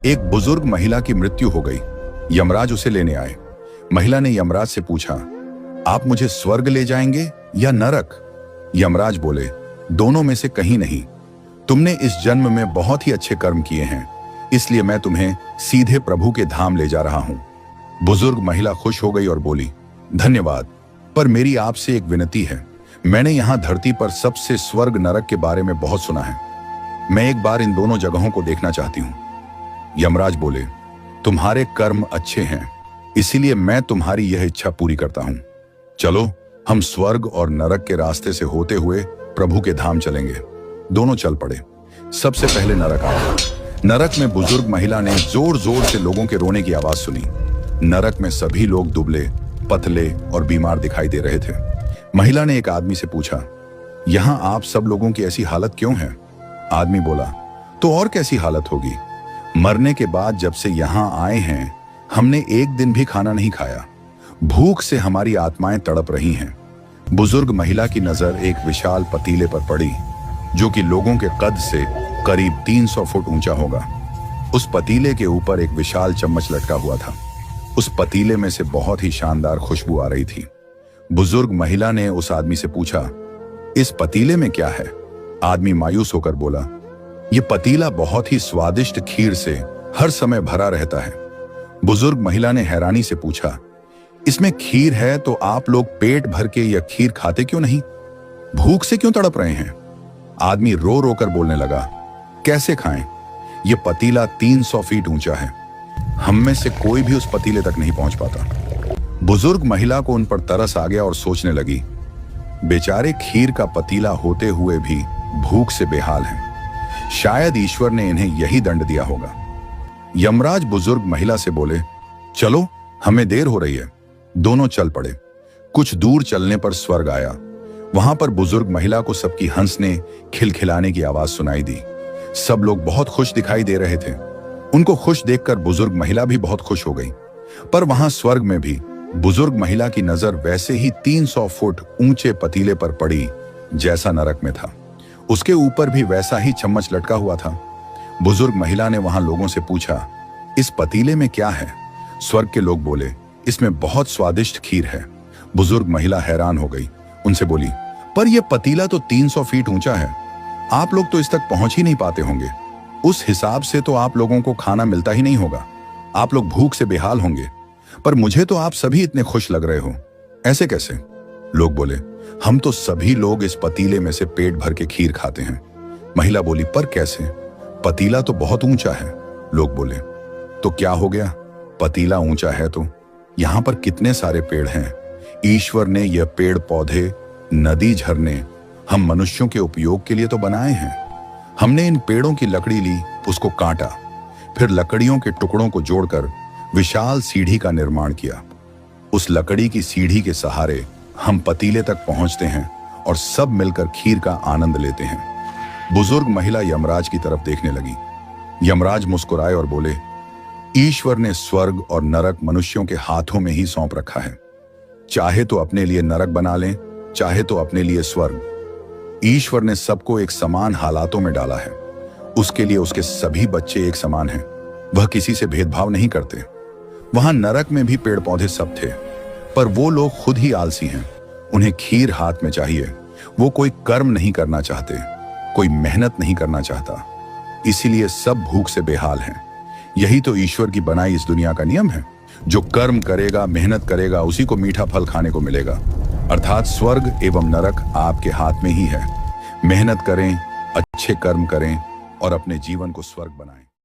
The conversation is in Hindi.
एक बुजुर्ग महिला की मृत्यु हो गई। यमराज उसे लेने आए। महिला ने यमराज से पूछा, आप मुझे स्वर्ग ले जाएंगे या नरक? यमराज बोले, दोनों में से कहीं नहीं। तुमने इस जन्म में बहुत ही अच्छे कर्म किए हैं, इसलिए मैं तुम्हें सीधे प्रभु के धाम ले जा रहा हूं। बुजुर्ग महिला खुश हो गई और बोली, धन्यवाद, पर मेरी आपसे एक विनती है। मैंने यहां धरती पर सबसे स्वर्ग नरक के बारे में बहुत सुना है। मैं एक बार इन दोनों जगहों को देखना चाहती हूं। यमराज बोले, तुम्हारे कर्म अच्छे हैं, इसीलिए मैं तुम्हारी यह इच्छा पूरी करता हूं। चलो, हम स्वर्ग और नरक के रास्ते से होते हुए प्रभु के धाम चलेंगे। दोनों चल पड़े। सबसे पहले नरक आया। नरक में बुजुर्ग महिला ने जोर जोर से लोगों के रोने की आवाज सुनी। नरक में सभी लोग दुबले, पतले और बीमार दिखाई दे रहे थे। महिला ने एक आदमी से पूछा, यहां आप सब लोगों की ऐसी हालत क्यों है? आदमी बोला, तो और कैसी हालत होगी? मरने के बाद जब से यहां आए हैं, हमने एक दिन भी खाना नहीं खाया। भूख से हमारी आत्माएं तड़प रही हैं। बुजुर्ग महिला की नजर एक विशाल पतीले पर पड़ी, जो कि लोगों के कद से करीब 300 फुट ऊंचा होगा। उस पतीले के ऊपर एक विशाल चम्मच लटका हुआ था। उस पतीले में से बहुत ही शानदार खुशबू आ रही थी। बुजुर्ग महिला ने उस आदमी से पूछा, इस पतीले में क्या है? आदमी मायूस होकर बोला, यह पतीला बहुत ही स्वादिष्ट खीर से हर समय भरा रहता है। बुजुर्ग महिला ने हैरानी से पूछा, इसमें खीर है तो आप लोग पेट भर के यह खीर खाते क्यों नहीं? भूख से क्यों तड़प रहे हैं? आदमी रो रो कर बोलने लगा, कैसे खाएं? यह पतीला 300 फीट ऊंचा है। हम में से कोई भी उस पतीले तक नहीं पहुंच पाता। बुजुर्ग महिला को उन पर तरस आ गया और सोचने लगी, बेचारे खीर का पतीला होते हुए भी भूख से बेहाल हैं। शायद ईश्वर ने इन्हें यही दंड दिया होगा। यमराज बुजुर्ग महिला से बोले, चलो, हमें देर हो रही है। दोनों चल पड़े। कुछ दूर चलने पर स्वर्ग आया। वहां पर बुजुर्ग महिला को सबकी हंसने, खिलखिलाने की आवाज सुनाई दी। सब लोग बहुत खुश दिखाई दे रहे थे। उनको खुश देखकर बुजुर्ग महिला भी बहुत खुश हो गई। पर वहां स्वर्ग में भी बुजुर्ग महिला की नजर वैसे ही 300 फुट ऊंचे पतीले पर पड़ी जैसा नरक में था। उसके ऊपर भी वैसा ही चम्मच लटका हुआ था। बुजुर्ग महिला ने वहां लोगों से पूछा, इस पतीले में क्या है? स्वर्ग के लोग बोले, इसमें बहुत स्वादिष्ट खीर है। बुजुर्ग महिला हैरान हो गई। उनसे बोली, पर यह पतीला तो 300 फीट ऊंचा है। आप लोग तो इस तक पहुंच ही नहीं पाते होंगे। उस हिसाब से तो आप लोगों को खाना मिलता ही नहीं होगा। आप लोग भूख से बेहाल होंगे। पर मुझे तो आप सभी इतने खुश लग रहे हो, ऐसे कैसे? लोग बोले, हम तो सभी लोग इस पतीले में से पेट भर के खीर खाते हैं। महिला बोली, पर कैसे? पतीला तो बहुत ऊंचा है। लोग बोले, तो क्या हो गया? पतीला ऊंचा है तो यहां पर कितने सारे पेड़ हैं। ईश्वर ने यह पेड़ पौधे, नदी, झरने हम मनुष्यों के उपयोग के लिए तो बनाए हैं। हमने इन पेड़ों की लकड़ी ली, उसको काटा, फिर लकड़ियों के टुकड़ों को जोड़कर विशाल सीढ़ी का निर्माण किया। उस लकड़ी की सीढ़ी के सहारे हम पतीले तक पहुंचते हैं और सब मिलकर खीर का आनंद लेते हैं। बुजुर्ग महिला यमराज की तरफ देखने लगी। यमराज मुस्कुराए और बोले, ईश्वर ने स्वर्ग और नरक मनुष्यों के हाथों में ही सौंप रखा है। चाहे तो अपने लिए नरक बना लें, चाहे तो अपने लिए स्वर्ग। ईश्वर ने सबको एक समान हालातों में डाला है। उसके लिए उसके सभी बच्चे एक समान हैं। वह किसी से भेदभाव नहीं करते। वहां नरक में भी पेड़ पौधे सब थे, पर वो लोग खुद ही आलसी हैं। उन्हें खीर हाथ में चाहिए। वो कोई कर्म नहीं करना चाहते, कोई मेहनत नहीं करना चाहता। इसीलिए सब भूख से बेहाल हैं। यही तो ईश्वर की बनाई इस दुनिया का नियम है। जो कर्म करेगा, मेहनत करेगा, उसी को मीठा फल खाने को मिलेगा। अर्थात स्वर्ग एवं नरक आपके हाथ में ही है। मेहनत करें, अच्छे कर्म करें और अपने जीवन को स्वर्ग बनाएं।